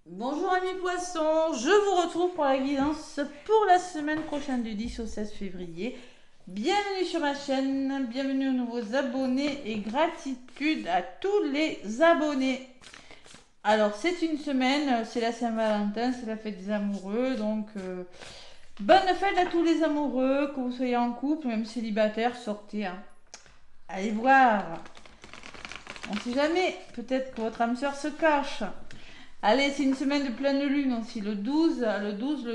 Bonjour amis poissons, je vous retrouve pour la guidance pour la semaine prochaine du 10 au 16 février. Bienvenue sur ma chaîne, bienvenue aux nouveaux abonnés et gratitude à tous les abonnés. Alors c'est une semaine, c'est la Saint-Valentin, c'est la fête des amoureux, donc bonne fête à tous les amoureux, que vous soyez en couple, même célibataire, sortez. Hein. Allez voir, on sait jamais, peut-être que votre âme sœur se cache. Allez, c'est une semaine de pleine lune aussi. Le 12, le 12,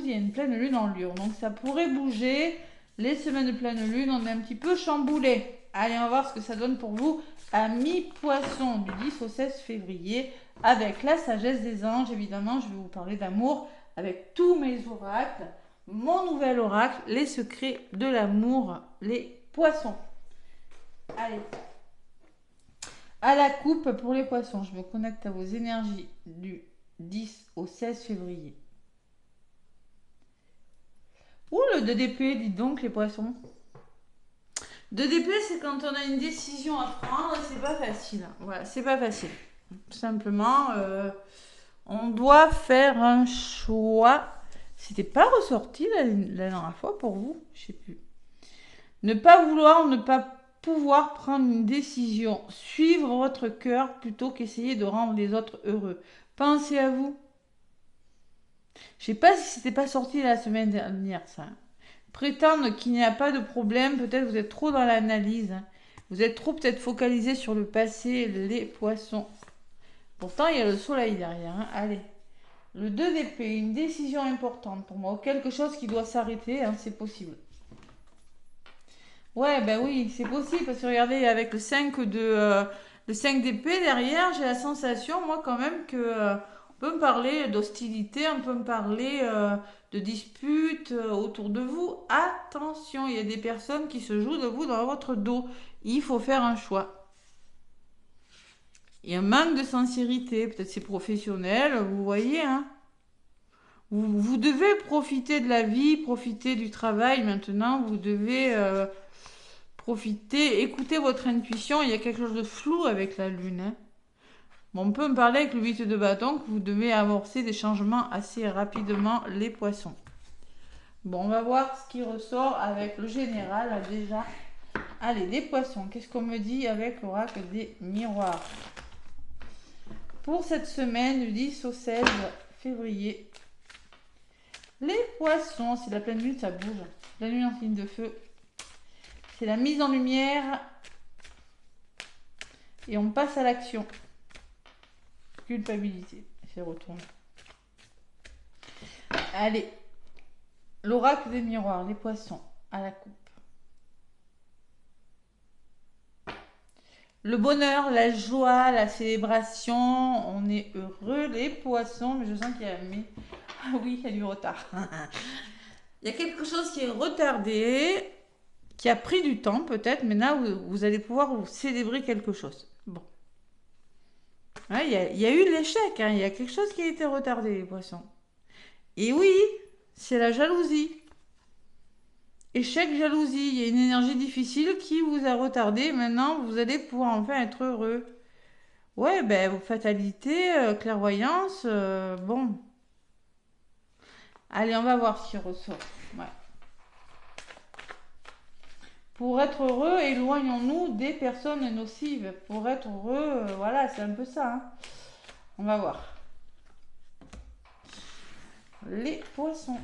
il y a une pleine lune en Lion. Donc ça pourrait bouger. Les semaines de pleine lune, on est un petit peu chamboulé. Allez, on va voir ce que ça donne pour vous à mi-poisson du 10 au 16 février avec la sagesse des anges. Évidemment, je vais vous parler d'amour avec tous mes oracles. Mon nouvel oracle, les secrets de l'amour, les poissons. Allez, à la coupe pour les poissons, je me connecte à vos énergies du 10 au 16 février. Ouh, le 2 d'épée, dites donc les poissons. 2 d'épée, c'est quand on a une décision à prendre, c'est pas facile. Voilà, c'est pas facile. Tout simplement, on doit faire un choix. C'était pas ressorti la dernière fois pour vous, je sais plus. Ne pas vouloir, ne pas pouvoir prendre une décision. Suivre votre cœur plutôt qu'essayer de rendre les autres heureux. Pensez à vous. Je sais pas si c'était pas sorti la semaine dernière, ça. Prétendre qu'il n'y a pas de problème, peut-être vous êtes trop dans l'analyse. Vous êtes trop peut-être focalisé sur le passé, les poissons. Pourtant, il y a le soleil derrière. Hein. Allez. Le 2 d'épée, une décision importante pour moi. Ou quelque chose qui doit s'arrêter, hein, c'est possible. Ouais, ben oui, c'est possible. Parce que regardez, avec le 5 d'épée derrière, j'ai la sensation, moi, quand même, que on peut me parler d'hostilité, on peut me parler de disputes autour de vous. Attention, il y a des personnes qui se jouent de vous dans votre dos. Il faut faire un choix. Il y a un manque de sincérité, peut-être c'est professionnel, vous voyez, hein. Vous devez profiter de la vie, profiter du travail maintenant, vous devez profiter, écoutez votre intuition, il y a quelque chose de flou avec la lune. Hein. Bon, on peut me parler avec le 8 de bâton que vous devez amorcer des changements assez rapidement, les poissons. Bon, on va voir ce qui ressort avec le général déjà. Allez, les poissons, qu'est-ce qu'on me dit avec l'oracle des miroirs pour cette semaine du 10 au 16 février. Les poissons, c'est la pleine lune, ça bouge. La lune en signe de feu. C'est la mise en lumière. Et on passe à l'action. Culpabilité. C'est retourné. Allez. L'oracle des miroirs, les poissons, à la coupe. Le bonheur, la joie, la célébration, on est heureux, les poissons, mais je sens qu'il y a... Ah oui, il y a du retard. Il y a quelque chose qui est retardé, qui a pris du temps peut-être, mais là, vous allez pouvoir vous célébrer quelque chose. Bon. Ouais, il y a eu l'échec, hein, il y a quelque chose qui a été retardé, les poissons. Et oui, c'est la jalousie. Échec, jalousie, il y a une énergie difficile qui vous a retardé. Maintenant, vous allez pouvoir enfin être heureux. Ouais, ben, fatalité, clairvoyance, bon. Allez, on va voir ce qui ressort. Ouais. Pour être heureux, éloignons-nous des personnes nocives. Pour être heureux, voilà, c'est un peu ça. Hein. On va voir. Les poissons.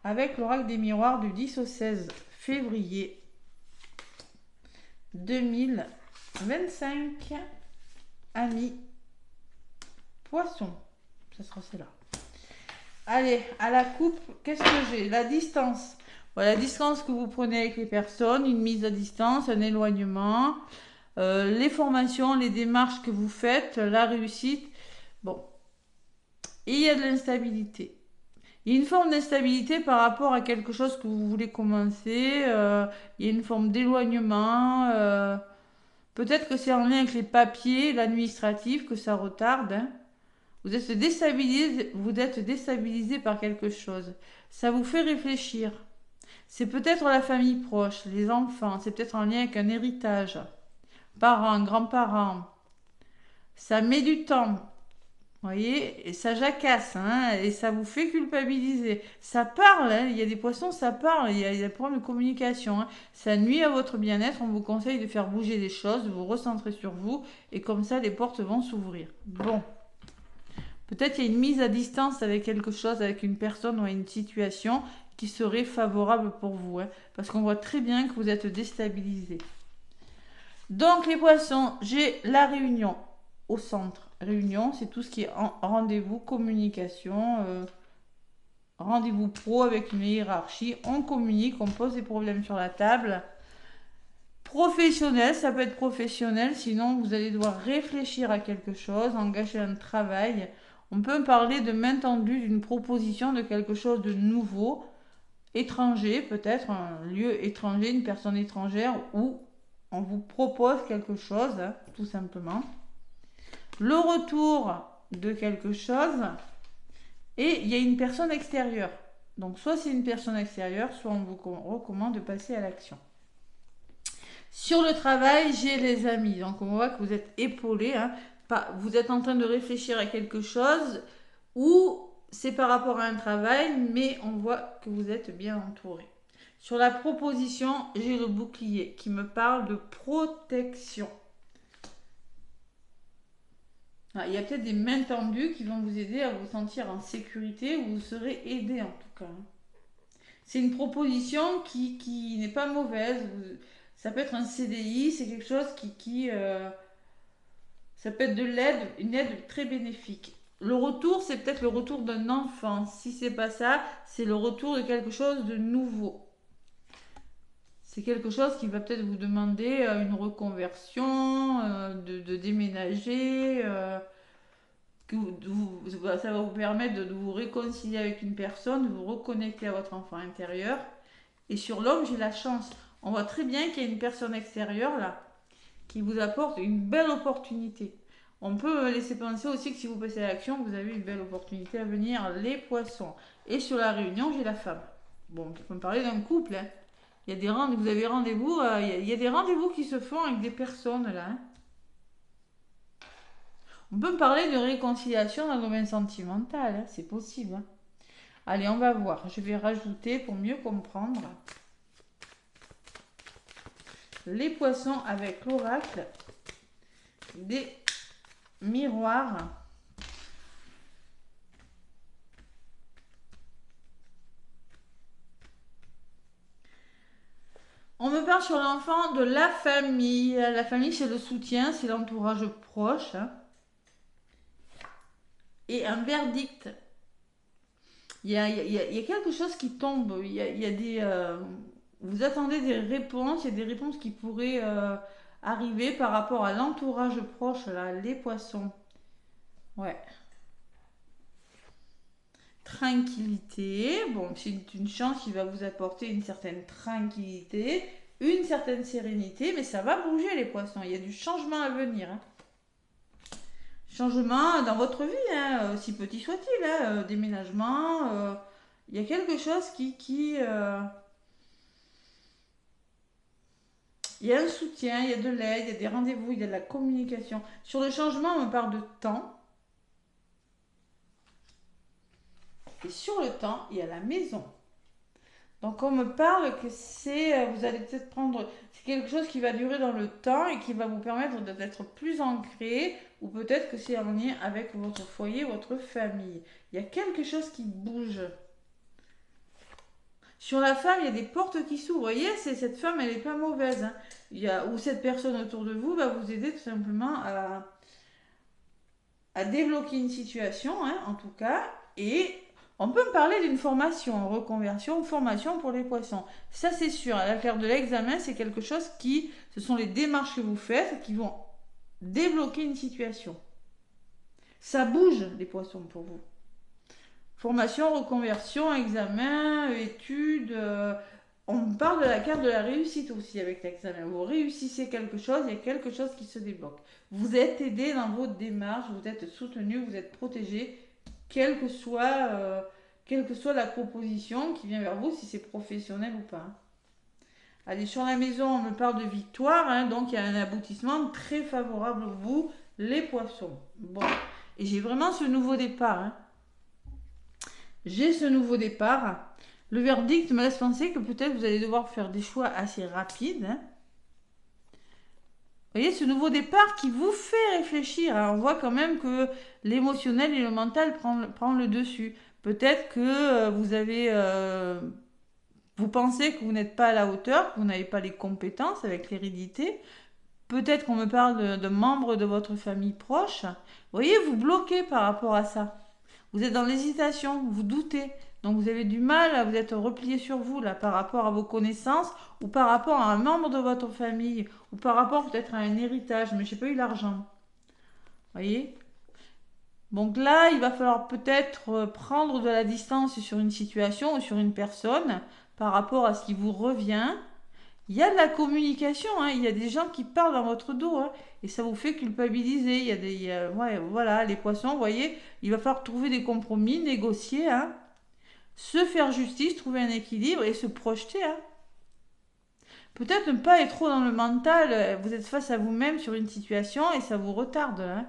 Avec l'oracle des miroirs du 10 au 16 février 2025. Amis poissons. Ça sera celle-là. Allez, à la coupe, qu'est-ce que j'ai? La distance. Voilà, la distance que vous prenez avec les personnes, une mise à distance, un éloignement, les formations, les démarches que vous faites, la réussite. Bon. Et il y a de l'instabilité. Il y a une forme d'instabilité par rapport à quelque chose que vous voulez commencer. Il y a une forme d'éloignement. Peut-être que c'est en lien avec les papiers, l'administratif, que ça retarde. Hein. Vous êtes déstabilisé par quelque chose. Ça vous fait réfléchir. C'est peut-être la famille proche, les enfants, c'est peut-être en lien avec un héritage. Parents, grands-parents. Ça met du temps. voyez, et ça jacasse, hein, et ça vous fait culpabiliser. Ça parle, hein, il y a des poissons, ça parle, il y a des problèmes de communication. Hein. Ça nuit à votre bien-être, on vous conseille de faire bouger les choses, de vous recentrer sur vous, et comme ça, les portes vont s'ouvrir. Bon, peut-être il y a une mise à distance avec quelque chose, avec une personne ou une situation qui serait favorable pour vous, hein, parce qu'on voit très bien que vous êtes déstabilisé. Donc les poissons, j'ai la réunion au centre. Réunion, c'est tout ce qui est rendez-vous, communication, rendez-vous pro avec une hiérarchie. On communique, on pose des problèmes sur la table. Professionnel, ça peut être professionnel, sinon vous allez devoir réfléchir à quelque chose, engager un travail. On peut parler de main tendue, d'une proposition de quelque chose de nouveau, étranger, peut-être un lieu étranger, une personne étrangère, où on vous propose quelque chose, hein, tout simplement. Le retour de quelque chose, et il y a une personne extérieure. Donc soit c'est une personne extérieure, soit on vous recommande de passer à l'action. Sur le travail, j'ai les amis. Donc on voit que vous êtes épaulé. Hein. Vous êtes en train de réfléchir à quelque chose ou c'est par rapport à un travail, mais on voit que vous êtes bien entouré. Sur la proposition, j'ai le bouclier qui me parle de protection. Ah, il y a peut-être des mains tendues qui vont vous aider à vous sentir en sécurité ou vous serez aidé en tout cas. C'est une proposition qui n'est pas mauvaise. Ça peut être un CDI, c'est quelque chose ça peut être de l'aide, une aide très bénéfique. Le retour, c'est peut-être le retour d'un enfant. Si c'est pas ça, c'est le retour de quelque chose de nouveau. C'est quelque chose qui va peut-être vous demander une reconversion, de déménager. Ça va vous permettre de vous réconcilier avec une personne, de vous reconnecter à votre enfant intérieur. Et sur l'homme, j'ai la chance. On voit très bien qu'il y a une personne extérieure là qui vous apporte une belle opportunité. On peut laisser penser aussi que si vous passez à l'action, vous avez une belle opportunité à venir, les poissons. Et sur la réunion, j'ai la femme. Bon, on peut me parler d'un couple. Hein. Il y a des vous avez rendez-vous, il y a des rendez-vous qui se font avec des personnes là. Hein. On peut me parler de réconciliation dans le domaine sentimental, hein. C'est possible. Hein. Allez, on va voir. Je vais rajouter pour mieux comprendre. Les poissons avec l'oracle des miroirs. On me parle sur l'enfant de la famille. La famille, c'est le soutien, c'est l'entourage proche. Hein. Et un verdict. Il y a quelque chose qui tombe. Il y a des... vous attendez des réponses. Il y a des réponses qui pourraient arriver par rapport à l'entourage proche, là, les poissons. Ouais. Tranquillité. Bon, c'est une chance qui va vous apporter une certaine tranquillité, une certaine sérénité, mais ça va bouger les poissons. Il y a du changement à venir. Hein. Changement dans votre vie, hein, si petit soit-il, hein, déménagement. Il y a quelque chose il y a un soutien, il y a de l'aide, il y a des rendez-vous, il y a de la communication. Sur le changement, on parle de temps. Et sur le temps, il y a la maison. Donc on me parle que vous allez peut-être prendre, c'est quelque chose qui va durer dans le temps et qui va vous permettre d'être plus ancré, ou peut-être que c'est en lien avec votre foyer, votre famille. Il y a quelque chose qui bouge. Sur la femme, il y a des portes qui s'ouvrent. Vous voyez, cette femme, elle n'est pas mauvaise. Hein. Ou cette personne autour de vous va vous aider tout simplement à débloquer une situation, hein, en tout cas, et on peut me parler d'une formation, reconversion, formation pour les poissons. Ça, c'est sûr. À l'affaire de l'examen, c'est quelque chose ce sont les démarches que vous faites qui vont débloquer une situation. Ça bouge, les poissons, pour vous. Formation, reconversion, examen, études. On me parle de la carte de la réussite aussi avec l'examen. Vous réussissez quelque chose, il y a quelque chose qui se débloque. Vous êtes aidé dans vos démarches, vous êtes soutenu, vous êtes protégé, quelle que soit la proposition qui vient vers vous, si c'est professionnel ou pas. Allez, sur la maison, on me parle de victoire, hein, donc il y a un aboutissement très favorable pour vous, les poissons. Bon. Et j'ai vraiment ce nouveau départ. Hein. J'ai ce nouveau départ. Le verdict me laisse penser que peut-être vous allez devoir faire des choix assez rapides. Hein. Vous voyez, ce nouveau départ qui vous fait réfléchir. Alors, on voit quand même que l'émotionnel et le mental prend le dessus. Peut-être que vous pensez que vous n'êtes pas à la hauteur, que vous n'avez pas les compétences avec l'hérédité. Peut-être qu'on me parle de membres de votre famille proche. Vous voyez, vous bloquez par rapport à ça. Vous êtes dans l'hésitation, vous doutez. Donc vous avez du mal à vous être replié sur vous là par rapport à vos connaissances ou par rapport à un membre de votre famille ou par rapport peut-être à un héritage, mais j'ai pas eu l'argent. Voyez? Donc là, il va falloir peut-être prendre de la distance sur une situation ou sur une personne par rapport à ce qui vous revient. Il y a de la communication, hein, il y a des gens qui parlent dans votre dos, hein, et ça vous fait culpabiliser. Ouais, voilà, les poissons, vous voyez, il va falloir trouver des compromis, négocier, hein, se faire justice, trouver un équilibre et se projeter. Hein. Peut-être ne pas être trop dans le mental, vous êtes face à vous-même sur une situation et ça vous retarde. Hein.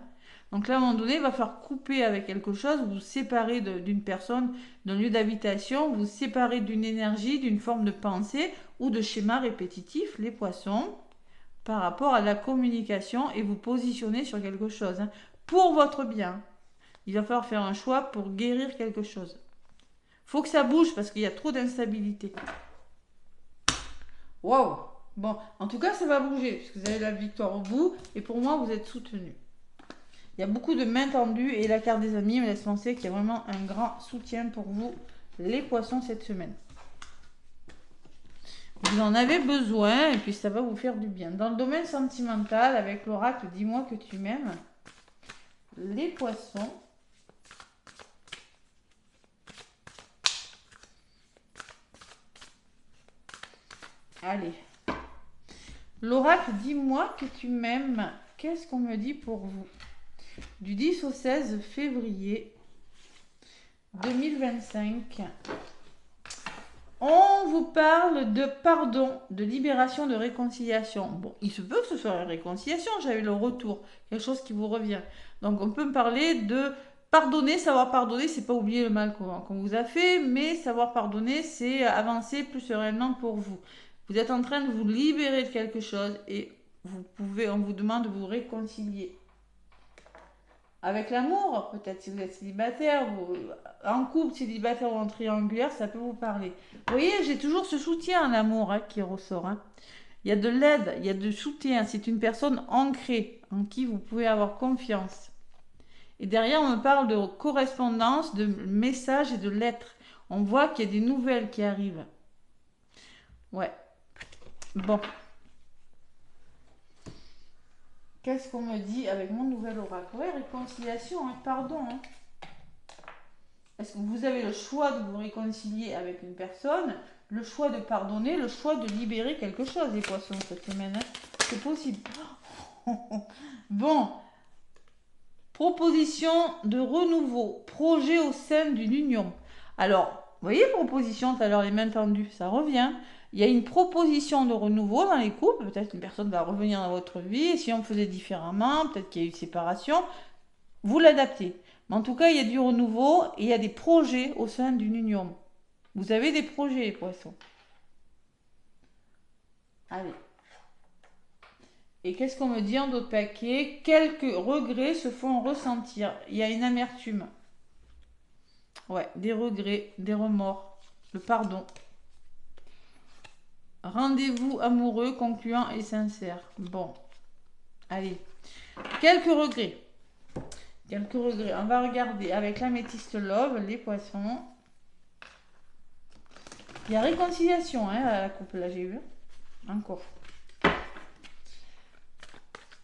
Donc là, à un moment donné, il va falloir couper avec quelque chose, vous séparer d'une personne, d'un lieu d'habitation, vous séparer d'une énergie, d'une forme de pensée ou de schéma répétitif, les poissons, par rapport à la communication et vous positionner sur quelque chose, hein, pour votre bien. Il va falloir faire un choix pour guérir quelque chose. Faut que ça bouge parce qu'il y a trop d'instabilité. Waouh! Bon, en tout cas, ça va bouger puisque vous avez la victoire au bout et pour moi, vous êtes soutenu. Il y a beaucoup de mains tendues et la carte des amis me laisse penser qu'il y a vraiment un grand soutien pour vous, les poissons, cette semaine. Vous en avez besoin et puis ça va vous faire du bien. Dans le domaine sentimental, avec l'oracle, dis-moi que tu m'aimes. Les poissons. Allez. L'oracle, dis-moi que tu m'aimes. Qu'est-ce qu'on me dit pour vous? Du 10 au 16 février 2025. On vous parle de pardon, de libération, de réconciliation. Bon, il se peut que ce soit une réconciliation, j'avais le retour, quelque chose qui vous revient. Donc on peut me parler de pardonner, savoir pardonner, c'est pas oublier le mal qu'on vous a fait, mais savoir pardonner, c'est avancer plus sereinement pour vous. Vous êtes en train de vous libérer de quelque chose et on vous demande de vous réconcilier. Avec l'amour, peut-être si vous êtes célibataire, en couple, célibataire ou en triangulaire, ça peut vous parler. Vous voyez, j'ai toujours ce soutien en amour hein, qui ressort. Hein. Il y a de l'aide, il y a de soutien. C'est une personne ancrée en qui vous pouvez avoir confiance. Et derrière, on me parle de correspondance, de messages et de lettres. On voit qu'il y a des nouvelles qui arrivent. Ouais. Bon. Qu'est-ce qu'on me dit avec mon nouvel oracle? Ouais, réconciliation, hein, pardon. Hein. Est-ce que vous avez le choix de vous réconcilier avec une personne, le choix de pardonner, le choix de libérer quelque chose, les poissons, cette semaine hein. C'est possible. Bon. Proposition de renouveau, projet au sein d'une union. Alors, vous voyez, proposition, tout à l'heure, les mains tendues, ça revient. Il y a une proposition de renouveau dans les couples. Peut-être qu'une personne va revenir dans votre vie. Et si on faisait différemment, peut-être qu'il y a eu séparation. Vous l'adaptez. Mais en tout cas, il y a du renouveau et il y a des projets au sein d'une union. Vous avez des projets, les poissons. Allez. Et qu'est-ce qu'on me dit en d'autres paquets? Quelques regrets se font ressentir. Il y a une amertume. Ouais, des regrets, des remords, le pardon. Rendez-vous amoureux, concluant et sincère. Bon. Allez. Quelques regrets. Quelques regrets. On va regarder avec l'améthyste love, les poissons. Il y a réconciliation, hein, à la couple, là, j'ai vu. Encore.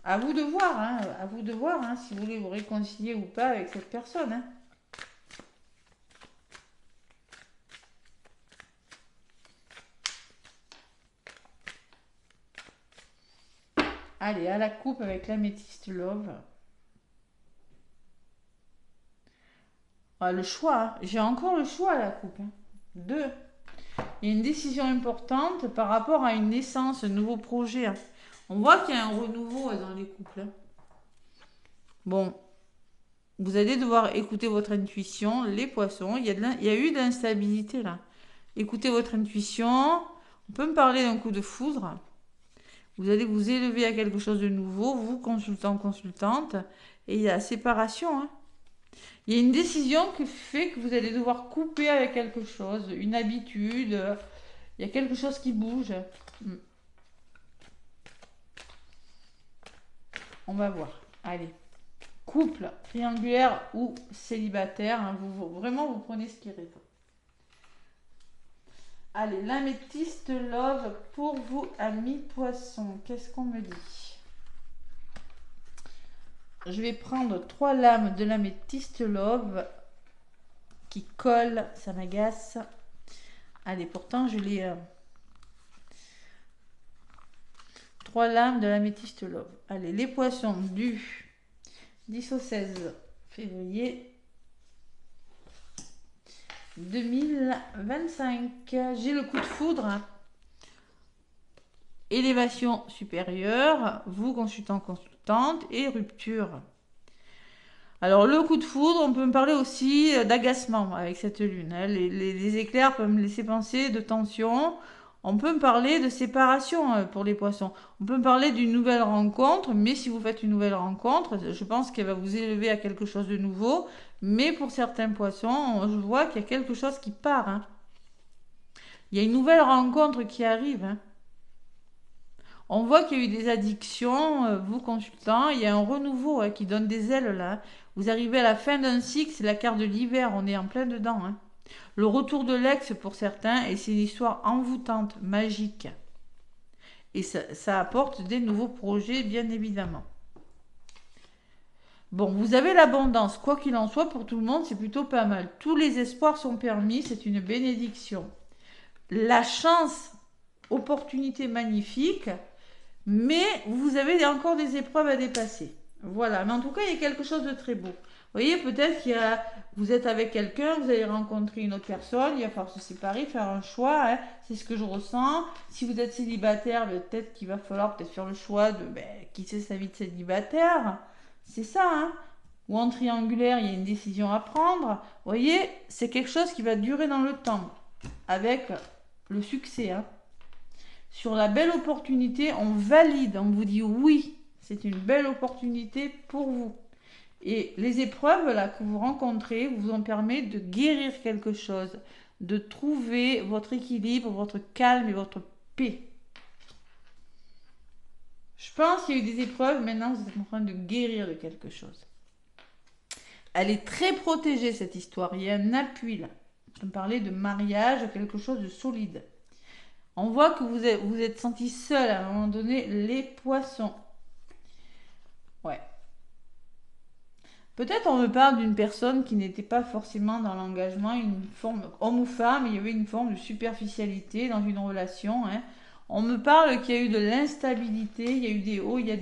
À vous de voir, hein. À vous de voir, hein, si vous voulez vous réconcilier ou pas avec cette personne, hein. Allez, à la coupe avec l'améthyste love. Ah, le choix, hein. J'ai encore le choix à la coupe. Hein. 2. Il y a une décision importante par rapport à une naissance, un nouveau projet. Hein. On voit qu'il y a un renouveau dans les couples. Hein. Bon. Vous allez devoir écouter votre intuition, les poissons. Il y a eu de l'instabilité là. Écoutez votre intuition. On peut me parler d'un coup de foudre. Vous allez vous élever à quelque chose de nouveau, vous, consultant, consultante. Et il y a la séparation. Hein. Il y a une décision qui fait que vous allez devoir couper avec quelque chose, une habitude. Il y a quelque chose qui bouge. On va voir. Allez. Couple, triangulaire ou célibataire. Hein, vraiment, vous prenez ce qui résonne. Allez, l'améthyste love pour vous, amis poissons. Qu'est-ce qu'on me dit? Je vais prendre 3 lames de l'améthyste love qui collent, ça m'agace. Allez, pourtant, je les... 3 lames de l'améthyste love. Allez, les poissons du 10 au 16 février 2025. J'ai le coup de foudre. Hein. Élévation supérieure, vous consultant, consultante et rupture. Alors le coup de foudre, on peut me parler aussi d'agacement avec cette lune. Hein. Les éclairs peuvent me laisser penser de tension. On peut me parler de séparation pour les poissons. On peut me parler d'une nouvelle rencontre, mais si vous faites une nouvelle rencontre, je pense qu'elle va vous élever à quelque chose de nouveau. Mais pour certains poissons, je vois qu'il y a quelque chose qui part. Hein. Il y a une nouvelle rencontre qui arrive. Hein. On voit qu'il y a eu des addictions, vous consultant, il y a un renouveau qui donne des ailes là. Vous arrivez à la fin d'un cycle, c'est la carte de l'hiver, on est en plein dedans. Hein. Le retour de l'ex pour certains, et c'est une histoire envoûtante, magique. Et ça apporte des nouveaux projets, bien évidemment. Bon, vous avez l'abondance, quoi qu'il en soit, pour tout le monde, c'est plutôt pas mal. Tous les espoirs sont permis, c'est une bénédiction. La chance, opportunité magnifique, mais vous avez encore des épreuves à dépasser. Voilà, mais en tout cas, il y a quelque chose de très beau. Vous voyez, peut-être vous êtes avec quelqu'un, vous allez rencontrer une autre personne, il va falloir se séparer, faire un choix, hein, c'est ce que je ressens. Si vous êtes célibataire, peut-être qu'il va falloir faire le choix de quitter sa vie de célibataire. C'est ça, hein. Ou en triangulaire, il y a une décision à prendre. Vous voyez, c'est quelque chose qui va durer dans le temps, avec le succès, hein. Sur la belle opportunité, on valide, on vous dit oui, c'est une belle opportunité pour vous. Et les épreuves là que vous rencontrez vous en permettent de guérir quelque chose, de trouver votre équilibre, votre calme et votre paix. Je pense qu'il y a eu des épreuves, maintenant vous êtes en train de guérir de quelque chose. Elle est très protégée cette histoire, il y a un appui là. Je me parlais de mariage, quelque chose de solide. On voit que vous êtes senti seul à un moment donné, les poissons. Ouais. Peut-être on me parle d'une personne qui n'était pas forcément dans l'engagement, une forme, homme ou femme, il y avait une forme de superficialité dans une relation. Hein. On me parle qu'il y a eu de l'instabilité, il y a eu des hauts, il y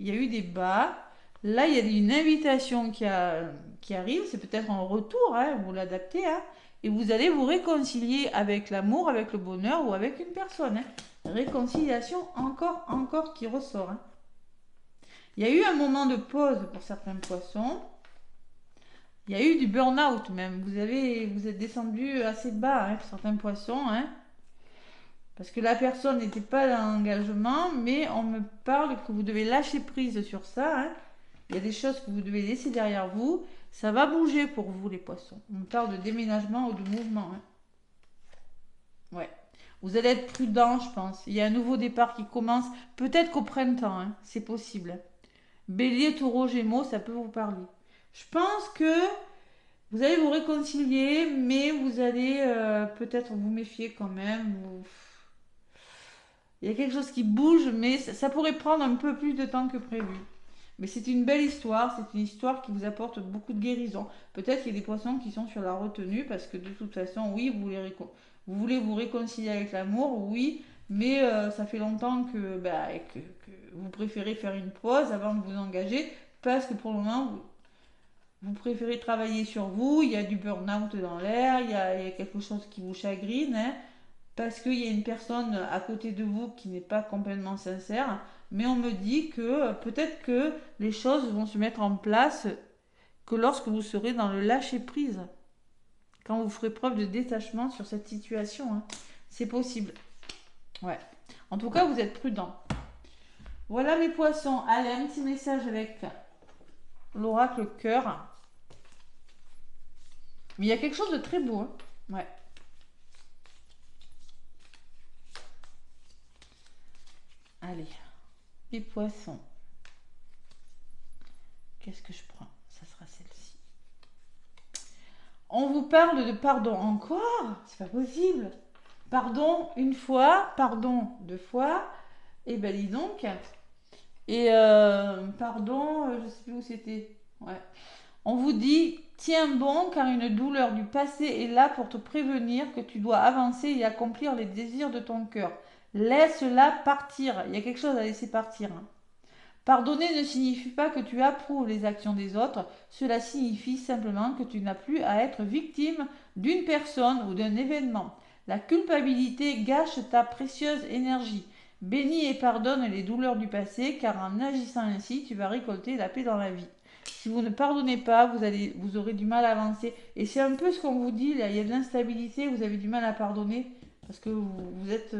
a eu des bas. Là, il y a une invitation qui arrive, c'est peut-être un retour, hein, vous l'adaptez, hein, et vous allez vous réconcilier avec l'amour, avec le bonheur ou avec une personne. Hein. Réconciliation encore qui ressort. Hein. Il y a eu un moment de pause pour certains poissons. Il y a eu du burn-out même. Vous êtes descendu assez bas hein, pour certains poissons. Hein, parce que la personne n'était pas dans l'engagement, mais on me parle que vous devez lâcher prise sur ça. Hein. Il y a des choses que vous devez laisser derrière vous. Ça va bouger pour vous les poissons. On me parle de déménagement ou de mouvement. Hein. Ouais. Vous allez être prudent, je pense. Il y a un nouveau départ qui commence. Peut-être qu'au printemps, hein, c'est possible. Bélier, taureau, gémeaux, ça peut vous parler. Je pense que vous allez vous réconcilier, mais vous allez peut-être vous méfier quand même. Il y a quelque chose qui bouge, mais ça pourrait prendre un peu plus de temps que prévu. Mais c'est une belle histoire, c'est une histoire qui vous apporte beaucoup de guérison. Peut-être qu'il y a des poissons qui sont sur la retenue, parce que de toute façon, oui, vous voulez vous réconcilier avec l'amour, oui, mais ça fait longtemps que vous préférez faire une pause avant de vous engager, parce que pour le moment, vous préférez travailler sur vous, il y a du burn-out dans l'air, il y a quelque chose qui vous chagrine, hein, parce qu'il y a une personne à côté de vous qui n'est pas complètement sincère, mais on me dit que peut-être que les choses vont se mettre en place que lorsque vous serez dans le lâcher-prise. Quand vous ferez preuve de détachement sur cette situation. Hein. C'est possible. Ouais. En tout cas, vous êtes prudent. Voilà mes poissons. Allez, un petit message avec l'oracle cœur. Mais il y a quelque chose de très beau. Hein. Ouais. Allez, les poissons. Qu'est-ce que je prends? Ça sera celle-ci. On vous parle de pardon encore? C'est pas possible. Pardon une fois, pardon deux fois. Et ben dis donc. Et pardon, je sais plus où c'était. Ouais. On vous dit, tiens bon, car une douleur du passé est là pour te prévenir que tu dois avancer et accomplir les désirs de ton cœur. Laisse-la partir. Il y a quelque chose à laisser partir. Hein. Pardonner ne signifie pas que tu approuves les actions des autres. Cela signifie simplement que tu n'as plus à être victime d'une personne ou d'un événement. La culpabilité gâche ta précieuse énergie. Bénis et pardonne les douleurs du passé, car en agissant ainsi, tu vas récolter la paix dans la vie. Si vous ne pardonnez pas, vous aurez du mal à avancer. Et c'est un peu ce qu'on vous dit, là, il y a de l'instabilité, vous avez du mal à pardonner, parce que vous êtes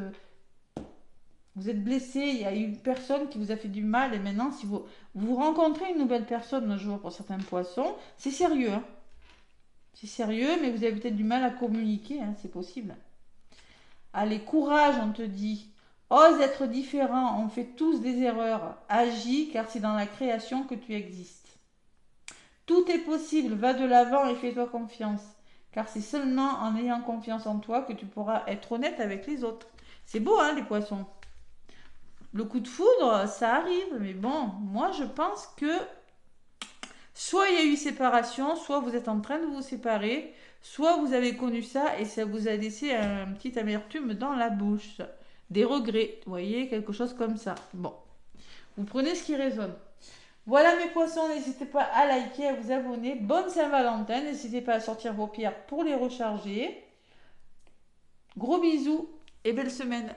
blessé, il y a une personne qui vous a fait du mal, et maintenant, si vous rencontrez une nouvelle personne un jour pour certains poissons, c'est sérieux. Hein. C'est sérieux, mais vous avez peut-être du mal à communiquer, hein, c'est possible. Allez, courage, on te dit. Ose être différent, on fait tous des erreurs. Agis, car c'est dans la création que tu existes. Tout est possible, va de l'avant et fais-toi confiance. Car c'est seulement en ayant confiance en toi que tu pourras être honnête avec les autres. C'est beau, hein, les poissons. Le coup de foudre, ça arrive, mais bon, moi je pense que soit il y a eu séparation, soit vous êtes en train de vous séparer, soit vous avez connu ça et ça vous a laissé un petit amertume dans la bouche. Des regrets, vous voyez, quelque chose comme ça. Bon, vous prenez ce qui résonne. Voilà mes poissons, n'hésitez pas à liker, à vous abonner. Bonne Saint-Valentin, n'hésitez pas à sortir vos pierres pour les recharger. Gros bisous et belle semaine.